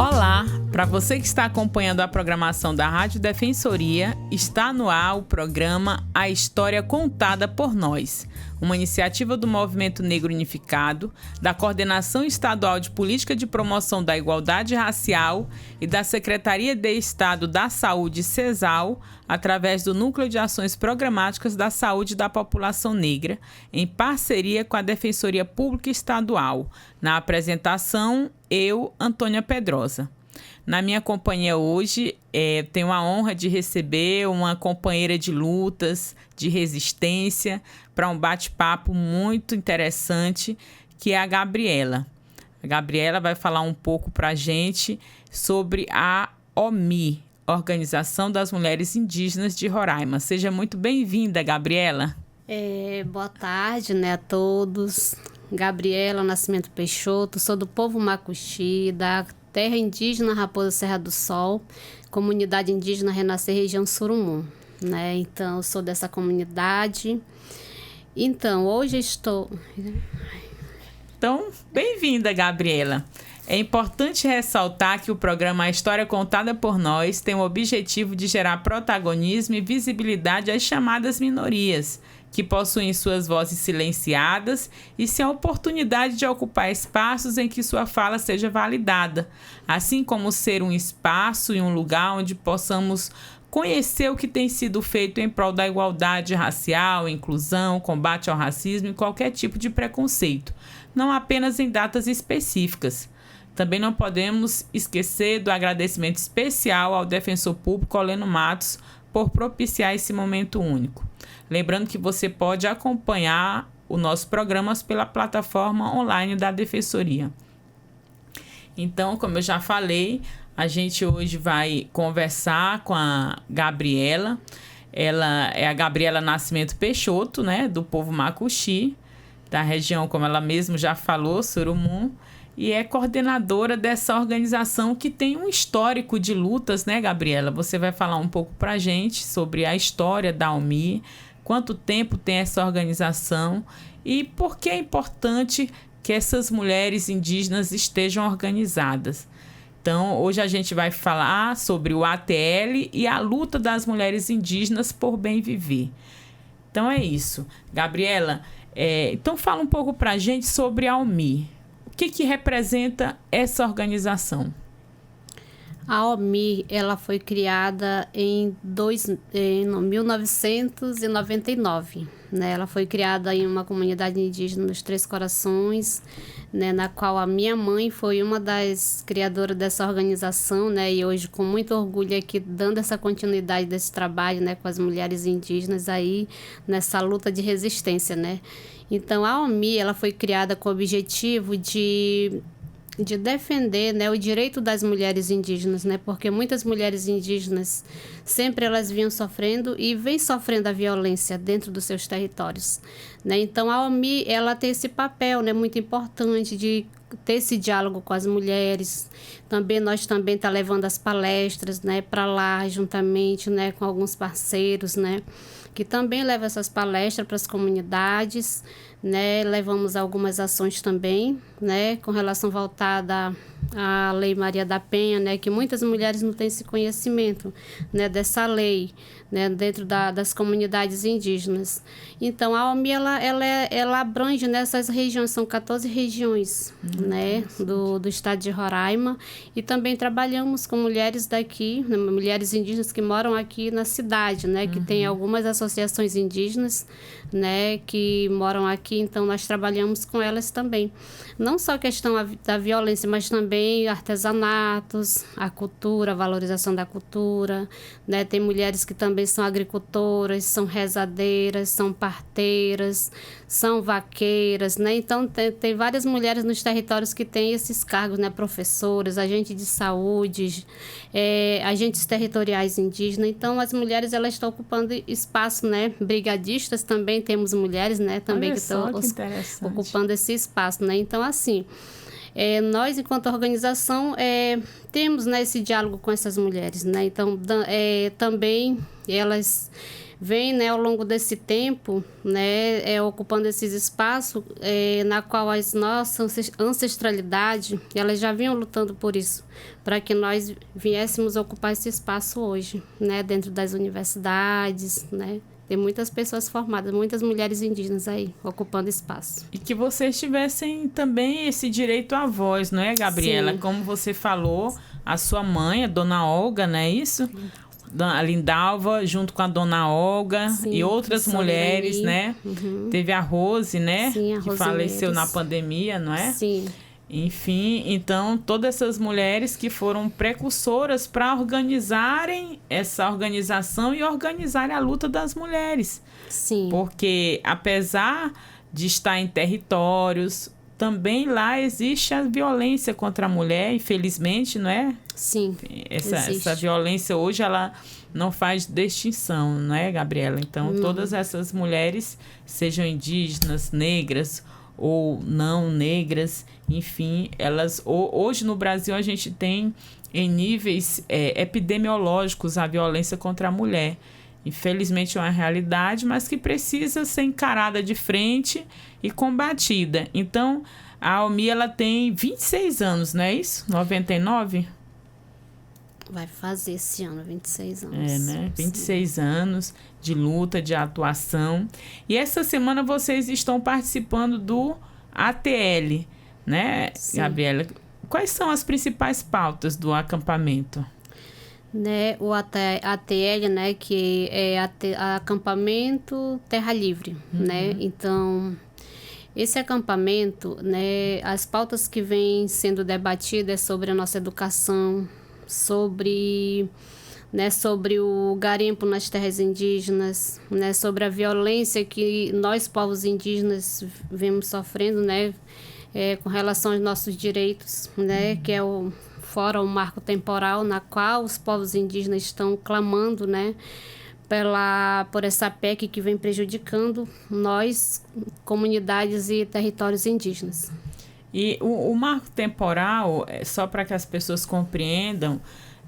Olá, para você que está acompanhando a programação da Rádio Defensoria, está no ar o programa A História Contada por Nós, uma iniciativa do Movimento Negro Unificado, da Coordenação Estadual de Política de Promoção da Igualdade Racial e da Secretaria de Estado da Saúde, CESAL, através do Núcleo de Ações Programáticas da Saúde da População Negra, em parceria com a Defensoria Pública Estadual. Na apresentação, eu, Antônia Pedrosa. Na minha companhia hoje, tenho a honra de receber uma companheira de lutas, de resistência, para um bate-papo muito interessante, que é a Gabriela. A Gabriela vai falar um pouco para a gente sobre a OMI, Organização das Mulheres Indígenas de Roraima. Seja muito bem-vinda, Gabriela. Boa tarde, a todos. Gabriela Nascimento Peixoto, sou do povo Macuxi, da terra indígena Raposa Serra do Sol, comunidade indígena Renascer, região Surumum, Então, eu sou dessa comunidade. Então, hoje estou... Então, bem-vinda, Gabriela. É importante ressaltar que o programa A História Contada por Nós tem o objetivo de gerar protagonismo e visibilidade às chamadas minorias, que possuem suas vozes silenciadas e sem a oportunidade de ocupar espaços em que sua fala seja validada, assim como ser um espaço e um lugar onde possamos conhecer o que tem sido feito em prol da igualdade racial, inclusão, combate ao racismo e qualquer tipo de preconceito, não apenas em datas específicas. Também não podemos esquecer do agradecimento especial ao defensor público Oleno Matos por propiciar esse momento único. Lembrando que você pode acompanhar o nosso programa pela plataforma online da Defensoria. Então, como eu já falei, a gente hoje vai conversar com a Gabriela. Ela é a Gabriela Nascimento Peixoto, do povo Macuxi, da região, como ela mesma já falou, Surumum, e é coordenadora dessa organização que tem um histórico de lutas, Gabriela? Você vai falar um pouco para a gente sobre a história da OMI, quanto tempo tem essa organização e por que é importante que essas mulheres indígenas estejam organizadas. Então, hoje a gente vai falar sobre o ATL e a luta das mulheres indígenas por bem viver. Então, é isso. Gabriela, então fala um pouco para a gente sobre a OMI. O que representa essa organização? A OMI, ela foi criada em 1999, Ela foi criada em uma comunidade indígena dos Três Corações, na qual a minha mãe foi uma das criadoras dessa organização, E hoje, com muito orgulho aqui, dando essa continuidade desse trabalho, com as mulheres indígenas aí, nessa luta de resistência, Então, a OMI, ela foi criada com o objetivo de defender, o direito das mulheres indígenas, porque muitas mulheres indígenas sempre elas vinham sofrendo e vêm sofrendo a violência dentro dos seus territórios, Então a OMI ela tem esse papel, muito importante de ter esse diálogo com as mulheres. Nós também tá levando as palestras, para lá juntamente, com alguns parceiros, que também levam essas palestras para as comunidades, Levamos algumas ações também, com relação voltada à Lei Maria da Penha, que muitas mulheres não têm esse conhecimento, dessa lei, dentro das comunidades indígenas. Então, a OMI, ela abrange nessas regiões, são 14 regiões, do estado de Roraima, e também trabalhamos com mulheres daqui, mulheres indígenas que moram aqui na cidade, que tem algumas associações indígenas, que moram aqui, então nós trabalhamos com elas também. Não só a questão da violência, mas também artesanatos, a cultura, a valorização da cultura, Tem mulheres que também são agricultoras, são rezadeiras, são parteiras, são vaqueiras, Então tem várias mulheres nos territórios que têm esses cargos, professoras, agentes de saúde, agentes territoriais indígenas. Então as mulheres elas estão ocupando espaço, Brigadistas também temos mulheres, também que estão ocupando esse espaço, Então assim, nós enquanto organização temos esse diálogo com essas mulheres, Então também elas vem, né, ao longo desse tempo, né, ocupando esses espaços, na qual as nossas ancestralidade, elas já vinham lutando por isso, para que nós viéssemos ocupar esse espaço hoje, né, dentro das universidades, né. Tem muitas pessoas formadas, muitas mulheres indígenas aí, ocupando espaço. E que vocês tivessem também esse direito à voz, não é, Gabriela? Sim. Como você falou, a sua mãe, a dona Olga, não é isso? A Lindalva, junto com a dona Olga. Sim, e outras mulheres, Irani, né? Uhum. Teve a Rose, né? Sim, a Rose que faleceu Neves. Na pandemia, não é? Sim. Enfim, então, todas essas mulheres que foram precursoras para organizarem essa organização e organizarem a luta das mulheres. Sim. Porque, apesar de estar em territórios, também lá existe a violência contra a mulher, infelizmente, não é? Sim, essa violência hoje, ela não faz distinção, não é, Gabriela? Então, todas essas mulheres, sejam indígenas, negras ou não negras, enfim, elas hoje no Brasil a gente tem em níveis epidemiológicos a violência contra a mulher. Infelizmente é uma realidade, mas que precisa ser encarada de frente e combatida. Então, a Almi, ela tem 26 anos, não é isso? 99? Vai fazer esse ano 26 anos. É, né? 26 anos de luta, de atuação. E essa semana vocês estão participando do ATL, né, Sim. Gabriela? Quais são as principais pautas do acampamento? Né, o ATL, né, que é acampamento Terra Livre, né? Então, esse acampamento, né, as pautas que vêm sendo debatidas é sobre a nossa educação, sobre o garimpo nas terras indígenas, né, sobre a violência que nós, povos indígenas, vemos sofrendo, né, com relação aos nossos direitos, né, que é fora o marco temporal na qual os povos indígenas estão clamando, né, por essa PEC que vem prejudicando nós, comunidades e territórios indígenas. E o marco temporal, só para que as pessoas compreendam,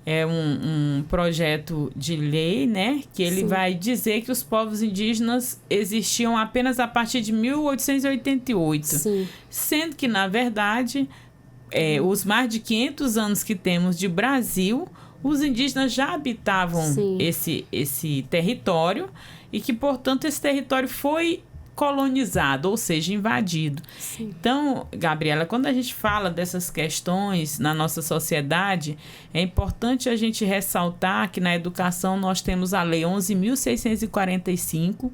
é um projeto de lei, né, que ele Sim. vai dizer que os povos indígenas existiam apenas a partir de 1888. Sim. Sendo que, na verdade, os mais de 500 anos que temos de Brasil, os indígenas já habitavam esse território e que, portanto, esse território foi colonizado, ou seja, invadido. Sim. Então, Gabriela, quando a gente fala dessas questões na nossa sociedade, é importante a gente ressaltar que na educação nós temos a Lei 11.645,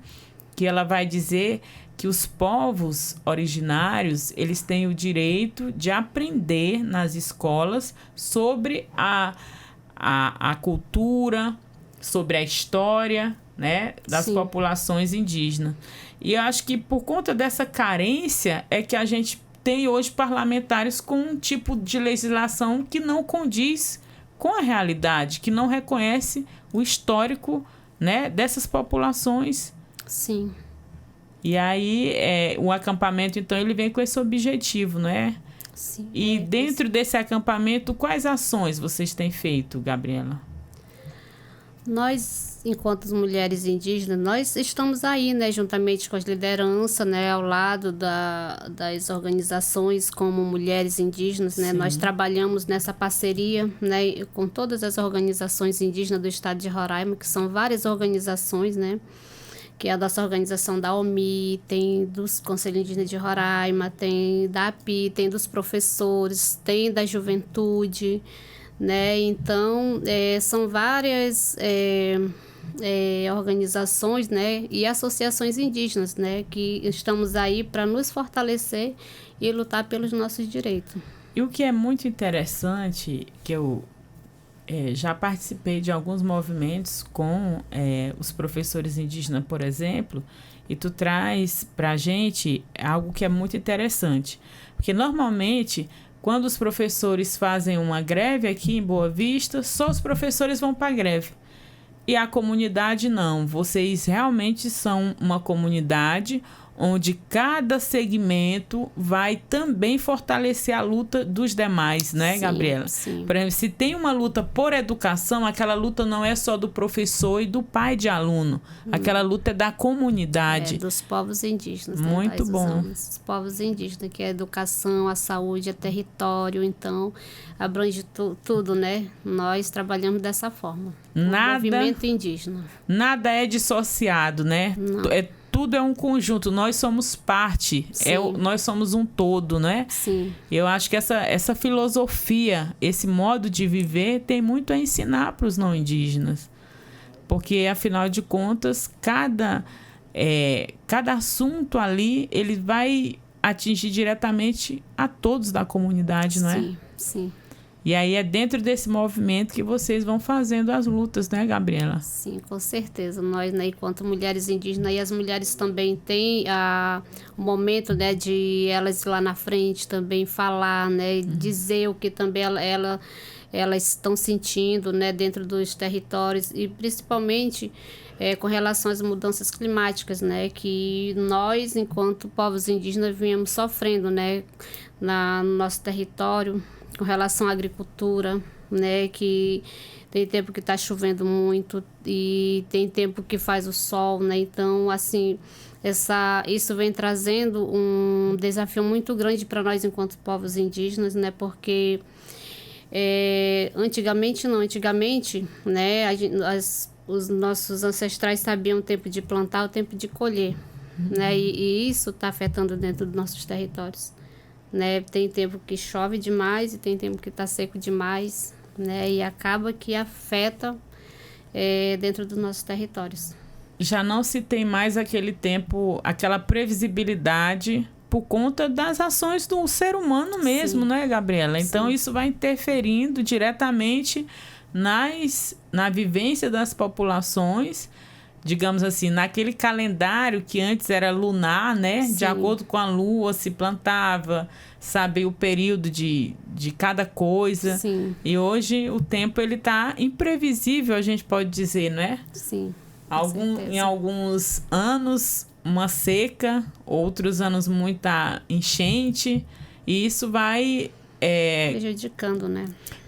que ela vai dizer que os povos originários, eles têm o direito de aprender nas escolas sobre a cultura, sobre a história, né, das Sim. populações indígenas. E eu acho que por conta dessa carência é que a gente tem hoje parlamentares com um tipo de legislação que não condiz com a realidade, que não reconhece o histórico, né, dessas populações. Sim. E aí o acampamento, então, ele vem com esse objetivo, não é? Sim. E dentro desse acampamento, quais ações vocês têm feito, Gabriela? Nós, enquanto mulheres indígenas, nós estamos aí, né, juntamente com as lideranças, né, ao lado das organizações como Mulheres Indígenas, né, nós trabalhamos nessa parceria, né, com todas as organizações indígenas do estado de Roraima, que são várias organizações, né, que é a nossa organização da OMI, tem dos Conselhos Indígenas de Roraima, tem da API, tem dos professores, tem da juventude, né? Então, são várias organizações, né, e associações indígenas, né, que estamos aí para nos fortalecer e lutar pelos nossos direitos. E o que é muito interessante, que eu já participei de alguns movimentos com os professores indígenas, por exemplo, e tu traz para a gente algo que é muito interessante, porque normalmente quando os professores fazem uma greve aqui em Boa Vista, só os professores vão para a greve. E a comunidade não. Vocês realmente são uma comunidade onde cada segmento vai também fortalecer a luta dos demais, né, Sim, Gabriela? sim. Por exemplo, se tem uma luta por educação, aquela luta não é só do professor e do pai de aluno. Aquela luta é da comunidade. Dos povos indígenas. Muito né? bom. Os povos indígenas, que é a educação, a saúde, o território, então abrange tudo, né? Nós trabalhamos dessa forma. O movimento indígena. Nada é dissociado, né? Não. Tudo é um conjunto, nós somos parte, nós somos um todo, né? Sim. Eu acho que essa filosofia, esse modo de viver tem muito a ensinar para os não indígenas. Porque, afinal de contas, cada assunto ali, ele vai atingir diretamente a todos da comunidade, não é? Sim, sim. E aí é dentro desse movimento que vocês vão fazendo as lutas, né, Gabriela? Sim, com certeza. Nós, né, enquanto mulheres indígenas, e as mulheres também têm o momento, né, de elas ir lá na frente também falar, né, dizer o que também elas estão sentindo, né, dentro dos territórios e principalmente com relação às mudanças climáticas, né, que nós, enquanto povos indígenas, viemos sofrendo, né, no nosso território, com relação à agricultura, né, que tem tempo que está chovendo muito e tem tempo que faz o sol, né, então, assim, isso vem trazendo um desafio muito grande para nós enquanto povos indígenas, né, porque antigamente, né, os nossos ancestrais sabiam o tempo de plantar, o tempo de colher, né, e isso está afetando dentro dos nossos territórios. Né? Tem tempo que chove demais e tem tempo que está seco demais, né? E acaba que afeta dentro dos nossos territórios. Já não se tem mais aquele tempo, aquela previsibilidade por conta das ações do ser humano mesmo, né, Gabriela? Então, sim, isso vai interferindo diretamente na vivência das populações, digamos assim, naquele calendário que antes era lunar, né? Sim. De acordo com a lua se plantava, sabe, o período de cada coisa. Sim. E hoje o tempo ele tá imprevisível, a gente pode dizer, não é? Sim. Em alguns anos uma seca, outros anos muita enchente, e isso vai prejudicando, né?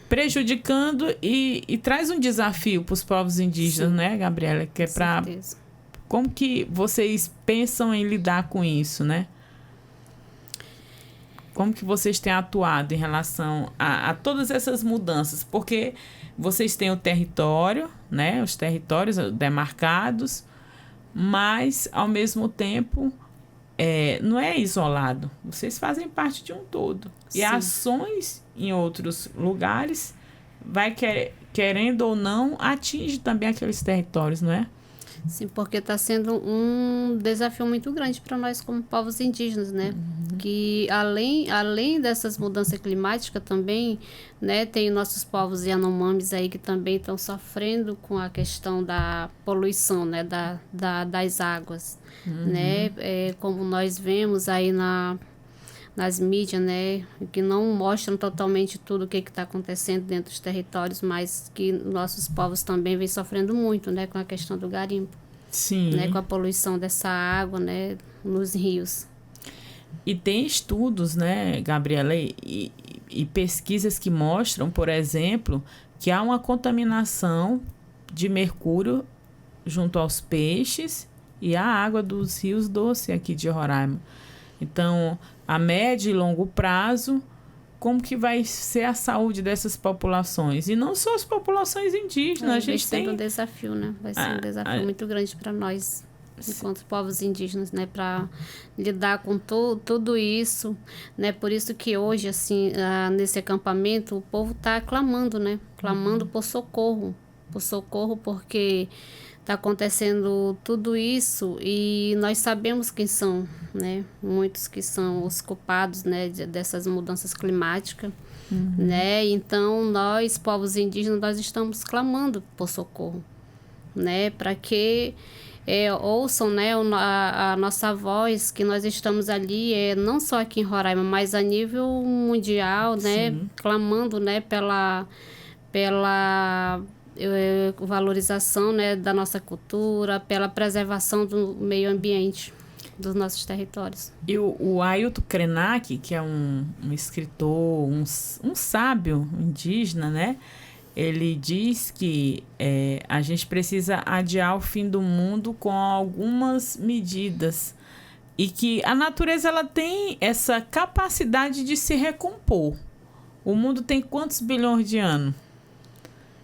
Prejudicando e traz um desafio para os povos indígenas, sim, né, Gabriela? Que é para como que vocês pensam em lidar com isso, né? Como que vocês têm atuado em relação a todas essas mudanças? Porque vocês têm o território, né? Os territórios demarcados, mas, ao mesmo tempo, não é isolado. Vocês fazem parte de um todo. Sim. E ações em outros lugares vai, querendo ou não, atinge também aqueles territórios, não é? Sim, porque está sendo um desafio muito grande para nós como povos indígenas, né? Uhum. Que além dessas mudanças climáticas também, né, tem nossos povos Yanomamis aí que também estão sofrendo com a questão da poluição, né, das águas, uhum, né? Como nós vemos aí nas mídias, né, que não mostram totalmente tudo o que está acontecendo dentro dos territórios, mas que nossos povos também vêm sofrendo muito, né, com a questão do garimpo. Sim. Né, com a poluição dessa água, né, nos rios. E tem estudos, né, Gabriela, e pesquisas que mostram, por exemplo, que há uma contaminação de mercúrio junto aos peixes e à água dos rios doces aqui de Roraima. Então, a médio e longo prazo, como que vai ser a saúde dessas populações? E não só as populações indígenas. A gente vai ser um desafio, né? Vai ser um desafio muito grande para nós, enquanto povos indígenas, né? Para lidar com tudo isso, né? Por isso que hoje, assim, nesse acampamento, o povo está clamando, né? Clamando por socorro. Por socorro, porque está acontecendo tudo isso e nós sabemos quem são, né? Muitos que são os culpados, né, dessas mudanças climáticas, uhum, né? Então, nós, povos indígenas, nós estamos clamando por socorro, né? Para que ouçam, né, a nossa voz, que nós estamos ali, não só aqui em Roraima, mas a nível mundial, né? Sim. Clamando, né, pela valorização, né, da nossa cultura, pela preservação do meio ambiente. dos nossos territórios. E o Ailton Krenak, que é um escritor, um sábio indígena, né? Ele diz que a gente precisa adiar o fim do mundo com algumas medidas e que a natureza ela tem essa capacidade de se recompor. O mundo tem quantos bilhões de anos?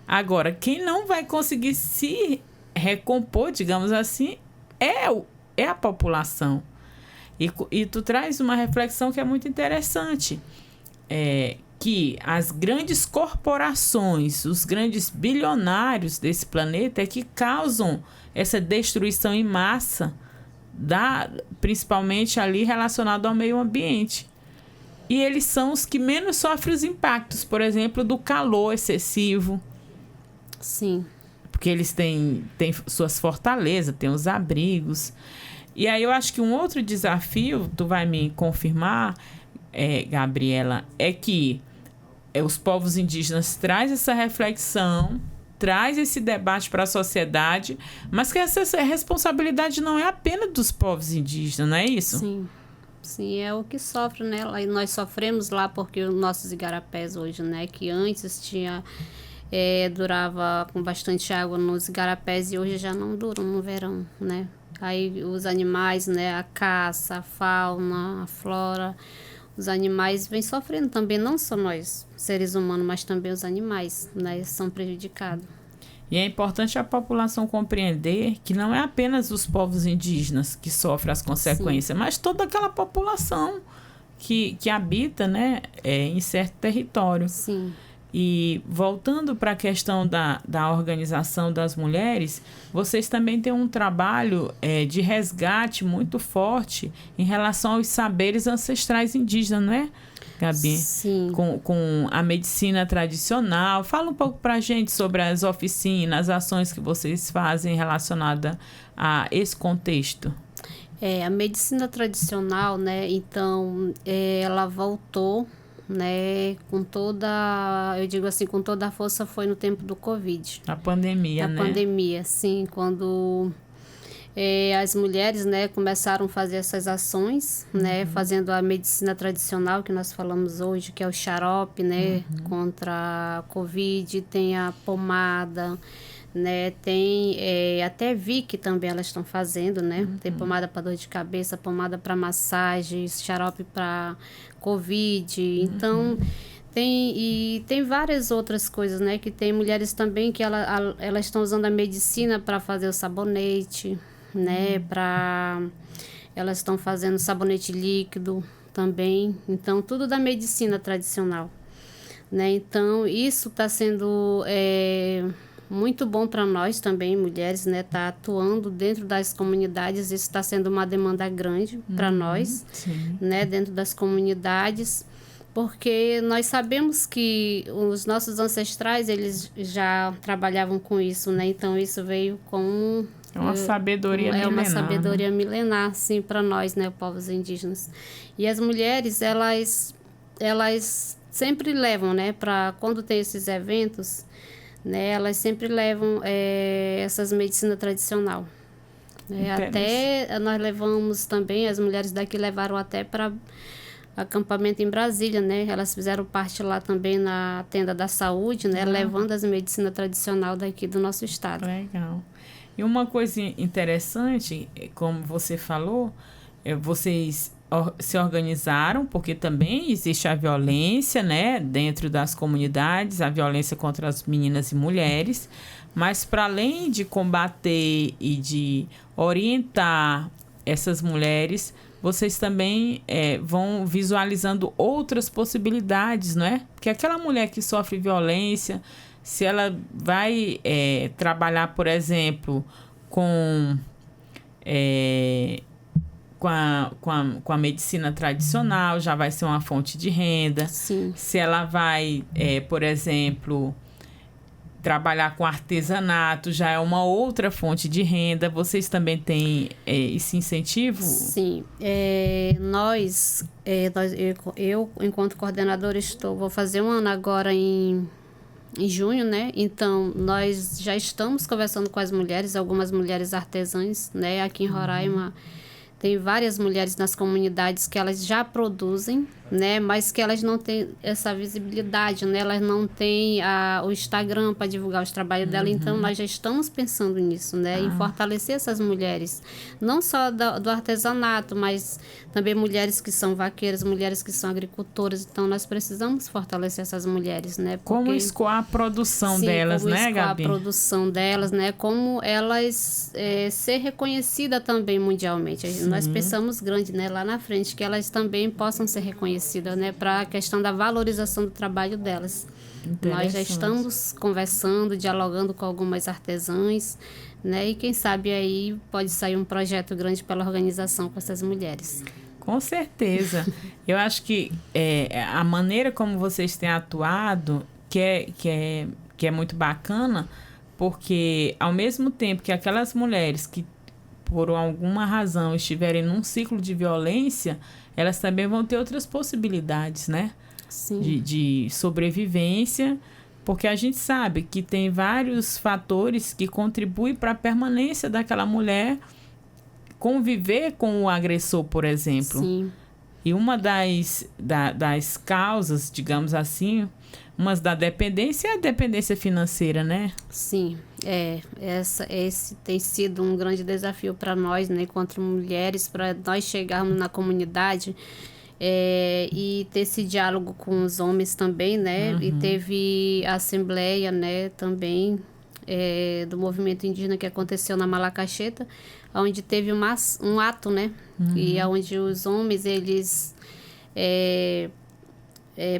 Agora, quem não vai conseguir se recompor, digamos assim, é a população. E tu traz uma reflexão que é muito interessante. Que as grandes corporações, os grandes bilionários desse planeta é que causam essa destruição em massa, principalmente ali relacionado ao meio ambiente. E eles são os que menos sofrem os impactos, por exemplo, do calor excessivo. Sim. Porque eles têm suas fortalezas, têm os abrigos. E aí eu acho que um outro desafio, tu vai me confirmar, Gabriela, é que os povos indígenas trazem essa reflexão, traz esse debate para a sociedade, mas que essa responsabilidade não é apenas dos povos indígenas, não é isso? Sim. Sim, é o que sofre, né? E nós sofremos lá porque os nossos igarapés hoje, né? Que antes durava com bastante água nos igarapés e hoje já não duram no verão, né? Aí os animais, né? A caça, a fauna, a flora, os animais vêm sofrendo também, não só nós, seres humanos, mas também os animais, né? São prejudicados. E é importante a população compreender que não é apenas os povos indígenas que sofrem as consequências, sim, mas toda aquela população que habita, né, em certo território. Sim. E voltando para a questão da organização das mulheres, vocês também têm um trabalho de resgate muito forte em relação aos saberes ancestrais indígenas, não é, Gabi? Sim. Com a medicina tradicional. Fala um pouco para a gente sobre as oficinas, as ações que vocês fazem relacionadas a esse contexto. A medicina tradicional, né, então, ela voltou, né, com toda a força foi no tempo do Covid. A pandemia, né? A pandemia, sim, quando as mulheres, né, começaram a fazer essas ações, né, fazendo a medicina tradicional que nós falamos hoje, que é o xarope, né, contra a Covid, tem a pomada, né, tem até Vick também elas estão fazendo, né, tem pomada para dor de cabeça, pomada para massagem, xarope para Covid, então tem várias outras coisas, né, que tem mulheres também que elas estão usando a medicina para fazer o sabonete, né, elas estão fazendo sabonete líquido também, então tudo da medicina tradicional, né, então isso está sendo muito bom para nós também, mulheres, né, tá atuando dentro das comunidades, isso está sendo uma demanda grande para nós, sim, né, dentro das comunidades, porque nós sabemos que os nossos ancestrais, eles já trabalhavam com isso, né, então isso veio com uma sabedoria milenar. É uma sabedoria milenar, sim, para nós, né, povos indígenas. E as mulheres, elas sempre levam, né, para quando tem esses eventos, né, elas sempre levam essas medicinas tradicional. Até nós levamos também, as mulheres daqui levaram até para acampamento em Brasília, né? Elas fizeram parte lá também na tenda da saúde, né? Levando as medicinas tradicional daqui do nosso estado. Legal. E uma coisa interessante, como você falou, vocês se organizaram, porque também existe a violência, né, dentro das comunidades, a violência contra as meninas e mulheres, mas para além de combater e de orientar essas mulheres, vocês também vão visualizando outras possibilidades, não é? Porque aquela mulher que sofre violência, se ela vai trabalhar, por exemplo, com a medicina tradicional, já vai ser uma fonte de renda. Sim. Se ela vai, por exemplo, trabalhar com artesanato, já é uma outra fonte de renda. Vocês também têm esse incentivo? Sim. Eu, enquanto coordenadora, vou fazer um ano agora em junho, né? Então, nós já estamos conversando com as mulheres, algumas mulheres artesãs, né? Aqui em Roraima Tem várias mulheres nas comunidades que elas já produzem, né? Mas que elas não têm essa visibilidade, né? Elas não têm o Instagram para divulgar os trabalhos dela. Então, nós já estamos pensando nisso, né? Em fortalecer essas mulheres. Não só do artesanato, mas também mulheres que são vaqueiras, mulheres que são agricultoras. Então, nós precisamos fortalecer essas mulheres, né? Como escoar a produção delas, como né, escoar Gabi? a produção delas, né? Como elas ser reconhecida também mundialmente. Nós pensamos grande, né? Lá na frente, que elas também possam ser reconhecidas, né? Para a questão da valorização do trabalho delas. Nós já estamos conversando, dialogando com algumas artesãs, né? E quem sabe aí pode sair um projeto grande pela organização com essas mulheres. Com certeza. Eu acho que a maneira como vocês têm atuado, que é muito bacana, porque ao mesmo tempo que aquelas mulheres que por alguma razão estiverem num ciclo de violência, elas também vão ter outras possibilidades, né? Sim. De sobrevivência, porque a gente sabe que tem vários fatores que contribuem para a permanência daquela mulher conviver com o agressor, por exemplo. Sim. E uma das causas, digamos assim, uma da dependência é a dependência financeira, né? Sim, esse tem sido um grande desafio para nós, né, enquanto mulheres, para nós chegarmos na comunidade e ter esse diálogo com os homens também, né? E teve a assembleia, né, também do movimento indígena que aconteceu na Malacacheta, onde teve um ato, né? E onde os homens, eles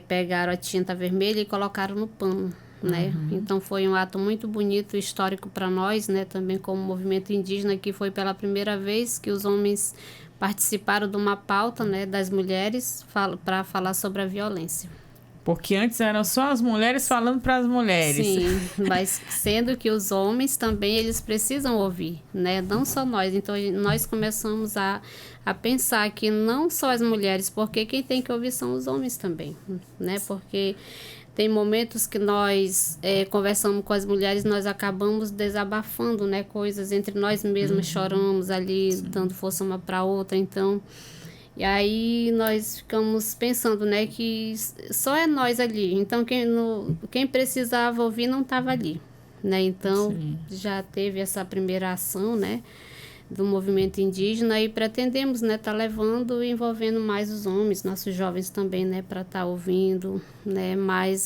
pegaram a tinta vermelha e colocaram no pano, né? Então foi um ato muito bonito, histórico para nós, né? Também como movimento indígena, que foi pela primeira vez que os homens participaram de uma pauta, né, das mulheres para falar sobre a violência. Porque antes eram só as mulheres falando para as mulheres. Sim, mas sendo que os homens também, eles precisam ouvir, né? Não só nós. Então, nós começamos a pensar que não só as mulheres, porque quem tem que ouvir são os homens também, né? Porque tem momentos que nós conversamos com as mulheres, nós acabamos desabafando, né? Coisas entre nós mesmas, choramos ali, dando força uma para a outra. Então, e aí nós ficamos pensando, né? Que só é nós ali. Então, quem precisava ouvir não estava ali, né? Então, já teve essa primeira ação, né? Do movimento indígena e pretendemos, né, tá levando e envolvendo mais os homens, nossos jovens também, né, para estar ouvindo, né, mais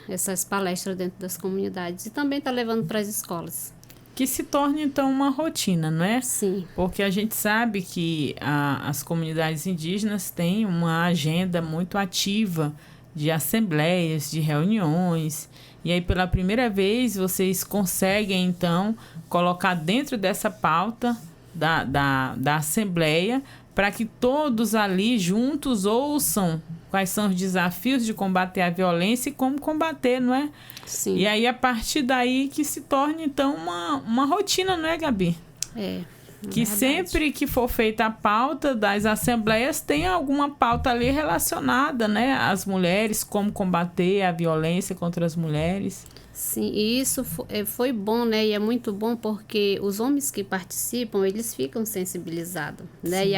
essas palestras dentro das comunidades e também tá levando para as escolas. Que se torne, então, uma rotina, não é? Sim. Porque a gente sabe que as comunidades indígenas têm uma agenda muito ativa de assembleias, de reuniões. E aí, pela primeira vez, vocês conseguem, então, colocar dentro dessa pauta da Assembleia para que todos ali juntos ouçam quais são os desafios de combater a violência e como combater, não é? Sim. E aí, a partir daí, que se torne, então, uma rotina, não é, Gabi? Que sempre que for feita a pauta das assembleias, tem alguma pauta ali relacionada, né? Às mulheres, como combater a violência contra as mulheres. Sim, e isso foi bom, né? E é muito bom porque os homens que participam, eles ficam sensibilizados, né? Sim.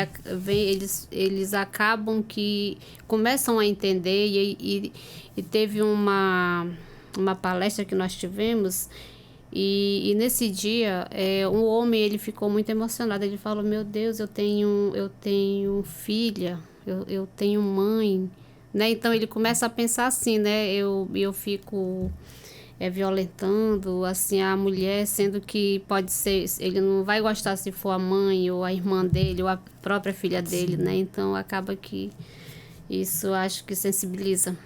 E eles acabam que começam a entender e teve uma palestra que nós tivemos. E nesse dia, um homem, ele ficou muito emocionado. Ele falou, meu Deus, eu tenho filha, eu tenho mãe, né? Então, ele começa a pensar assim, né? Eu fico violentando, assim, a mulher, sendo que pode ser... Ele não vai gostar se for a mãe ou a irmã dele ou a própria filha dele, né? Então, acaba que isso, acho que sensibiliza.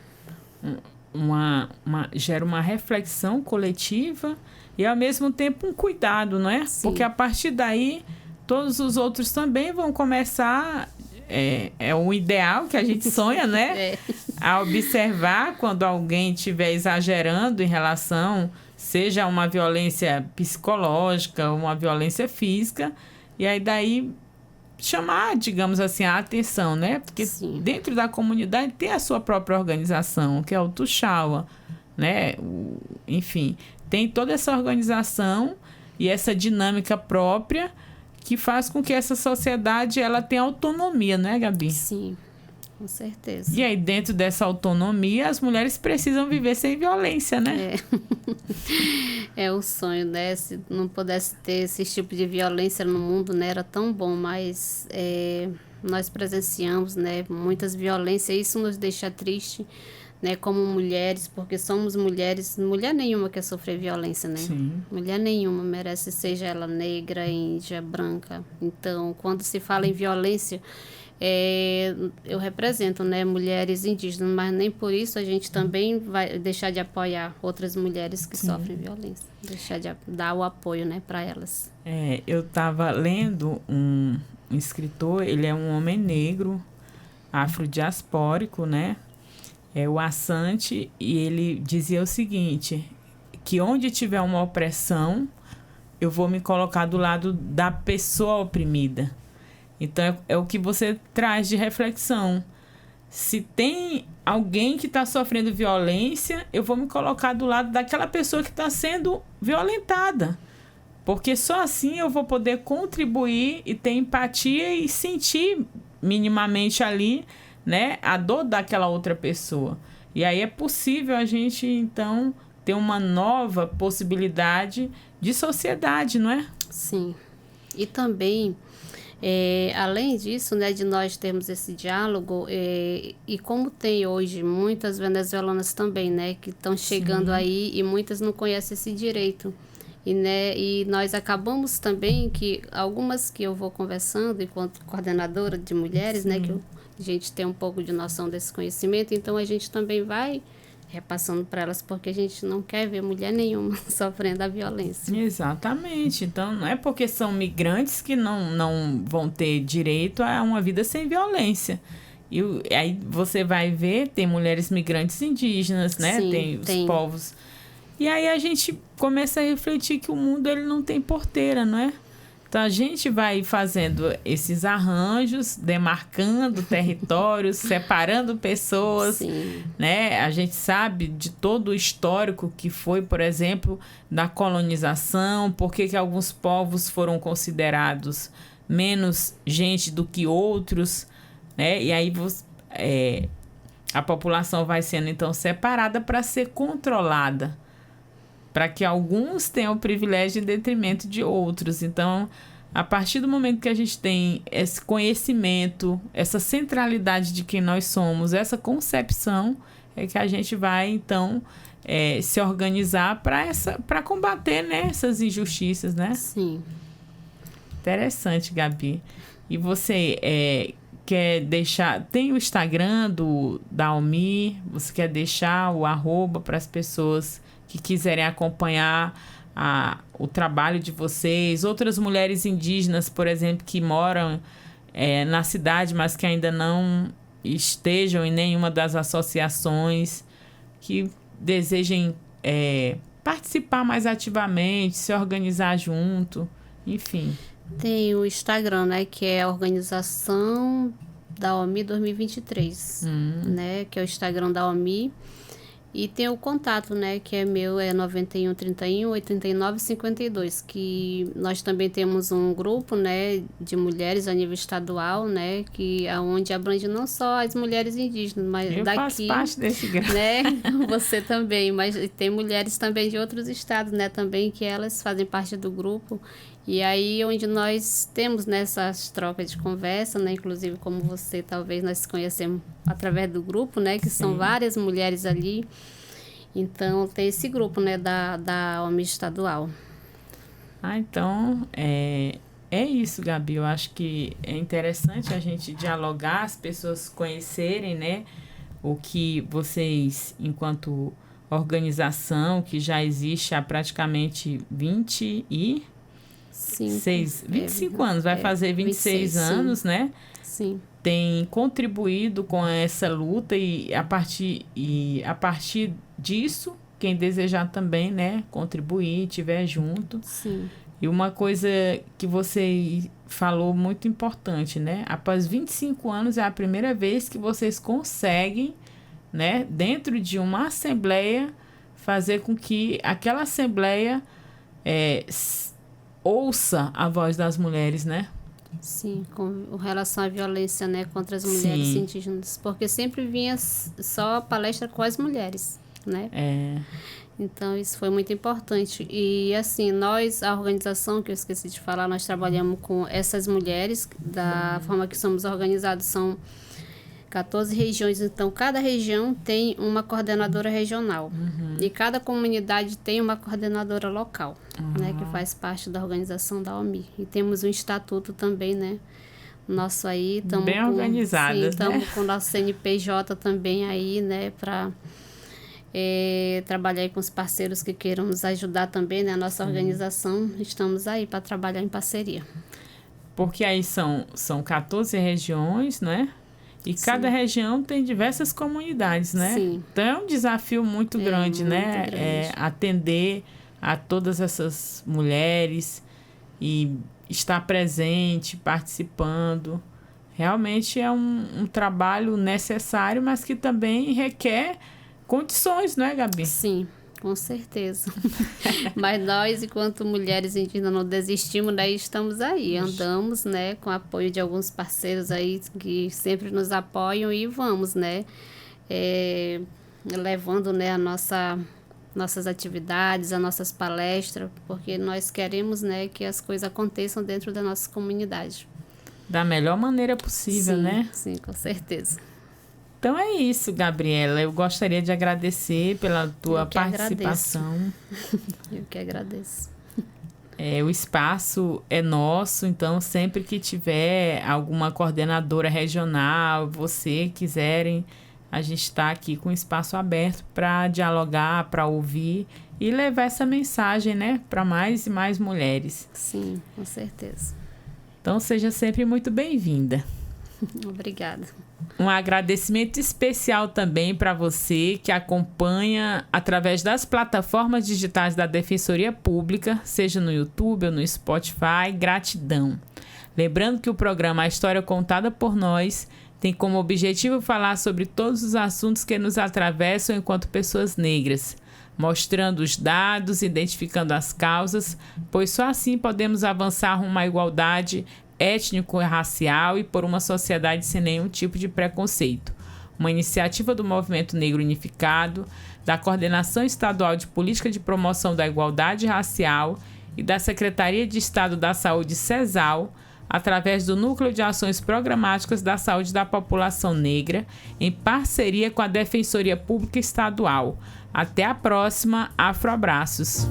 Gera uma reflexão coletiva e, ao mesmo tempo, um cuidado, não é? Sim. Porque, a partir daí, todos os outros também vão começar... É o ideal que a gente sonha, né? A observar quando alguém estiver exagerando em relação, seja a uma violência psicológica ou uma violência física, e aí daí chamar, digamos assim, a atenção, né? Porque Sim. Dentro da comunidade tem a sua própria organização, que é o Tuxaua, né? Enfim, tem toda essa organização e essa dinâmica própria que faz com que essa sociedade ela tenha autonomia, né, Gabi? Sim, com certeza. E aí, dentro dessa autonomia, as mulheres precisam viver sem violência, né? É o sonho, né? Se não pudesse ter esse tipo de violência no mundo, né? Era tão bom, mas nós presenciamos, né? Muitas violências, isso nos deixa triste, né? Como mulheres, porque somos mulheres, mulher nenhuma quer sofrer violência, né? Sim. Mulher nenhuma merece, seja ela negra, índia, branca. Então, quando se fala em violência, eu represento, né, mulheres indígenas, mas nem por isso a gente também vai deixar de apoiar outras mulheres que sofrem violência, deixar de dar o apoio, né, para elas. Eu estava lendo um escritor, ele é um homem negro, afrodiaspórico, né, é o Asante, e ele dizia o seguinte, que onde tiver uma opressão, eu vou me colocar do lado da pessoa oprimida. Então, é o que você traz de reflexão. Se tem alguém que está sofrendo violência, eu vou me colocar do lado daquela pessoa que está sendo violentada. Porque só assim eu vou poder contribuir e ter empatia e sentir minimamente ali, né, a dor daquela outra pessoa. E aí é possível a gente, então, ter uma nova possibilidade de sociedade, não é? Sim. E também... além disso, né, de nós termos esse diálogo, e como tem hoje muitas venezuelanas também, né, que estão chegando aí e muitas não conhecem esse direito. E nós acabamos também que algumas que eu vou conversando enquanto coordenadora de mulheres, né, que a gente tem um pouco de noção desse conhecimento, então a gente também vai repassando para elas, porque a gente não quer ver mulher nenhuma sofrendo a violência. Exatamente. Então, não é porque são migrantes que não vão ter direito a uma vida sem violência. E aí você vai ver, tem mulheres migrantes indígenas, né? Sim, tem os povos. E aí a gente começa a refletir que o mundo ele não tem porteira, não é? Então, a gente vai fazendo esses arranjos, demarcando territórios, separando pessoas, né? A gente sabe de todo o histórico que foi, por exemplo, da colonização, por que alguns povos foram considerados menos gente do que outros, né? E aí a população vai sendo, então, separada para ser controlada, para que alguns tenham o privilégio em detrimento de outros. Então, a partir do momento que a gente tem esse conhecimento, essa centralidade de quem nós somos, essa concepção, é que a gente vai, então, se organizar para combater, né, essas injustiças, né? Sim. Interessante, Gabi. E você quer deixar... Tem o Instagram da Almi, você quer deixar o @ para as pessoas que quiserem acompanhar o trabalho de vocês, outras mulheres indígenas, por exemplo, que moram na cidade, mas que ainda não estejam em nenhuma das associações, que desejem participar mais ativamente, se organizar junto, enfim. Tem o Instagram, né, que é a Organização da OMI 2023, né, que é o Instagram da OMI. E tem o contato, né, que é meu, 91 31 89 52, que nós também temos um grupo, né, de mulheres a nível estadual, né, que aonde abrange não só as mulheres indígenas, mas eu faço parte desse grupo, né, você também, mas tem mulheres também de outros estados, né, também que elas fazem parte do grupo. E aí, onde nós temos nessas trocas de conversa, né? Inclusive, como você, talvez nós conhecemos através do grupo, né? Que são várias mulheres ali. Então, tem esse grupo, né? Da OMI estadual. Então, é isso, Gabi. Eu acho que é interessante a gente dialogar, as pessoas conhecerem, né? O que vocês, enquanto organização, que já existe há praticamente 25 anos, vai fazer 26 anos, sim. Né? Sim. Tem contribuído com essa luta e a partir disso, quem desejar também, né, contribuir, estiver junto. Sim. E uma coisa que você falou muito importante, né? Após 25 anos é a primeira vez que vocês conseguem, né, dentro de uma assembleia, fazer com que aquela assembleia ouça a voz das mulheres, né? Sim, com relação à violência, né, contra as mulheres indígenas, porque sempre vinha só palestra com as mulheres, né? Então, isso foi muito importante. E, assim, nós, a organização, que eu esqueci de falar, nós trabalhamos com essas mulheres, da forma que somos organizados, são 14 regiões. Então, cada região tem uma coordenadora regional. E cada comunidade tem uma coordenadora local, né, que faz parte da organização da OMI. E temos um estatuto também, né? Nosso aí. Bem organizadas, né? Estamos com o nosso CNPJ também aí, né, para... trabalhar aí com os parceiros que queiram nos ajudar também, né? A nossa organização, estamos aí para trabalhar em parceria. Porque aí são 14 regiões, né? E cada região tem diversas comunidades, né? Sim. Então é um desafio muito grande, muito né? grande. Atender a todas essas mulheres e estar presente, participando. Realmente é um trabalho necessário, mas que também requer condições, não é, Gabi? Sim, com certeza. Mas nós, enquanto mulheres indígenas, não desistimos, daí estamos aí, andamos, né, com apoio de alguns parceiros aí que sempre nos apoiam e vamos, né, levando, né, nossas atividades, as nossas palestras, porque nós queremos, né, que as coisas aconteçam dentro da nossa comunidade. Da melhor maneira possível, sim, né? Sim, com certeza. Então é isso, Gabriela. Eu gostaria de agradecer pela tua participação. Eu que agradeço. O espaço é nosso, então sempre que tiver alguma coordenadora regional, você quiserem, a gente está aqui com o espaço aberto para dialogar, para ouvir e levar essa mensagem, né, para mais e mais mulheres. Sim, com certeza. Então seja sempre muito bem-vinda. Obrigada. Um agradecimento especial também para você que acompanha através das plataformas digitais da Defensoria Pública, seja no YouTube ou no Spotify. Gratidão. Lembrando que o programa A História Contada por Nós tem como objetivo falar sobre todos os assuntos que nos atravessam enquanto pessoas negras, mostrando os dados, identificando as causas, pois só assim podemos avançar rumo à igualdade étnico-racial e por uma sociedade sem nenhum tipo de preconceito. Uma iniciativa do Movimento Negro Unificado, da Coordenação Estadual de Política de Promoção da Igualdade Racial e da Secretaria de Estado da Saúde, CESAL, através do Núcleo de Ações Programáticas da Saúde da População Negra, em parceria com a Defensoria Pública Estadual. Até a próxima. Afroabraços.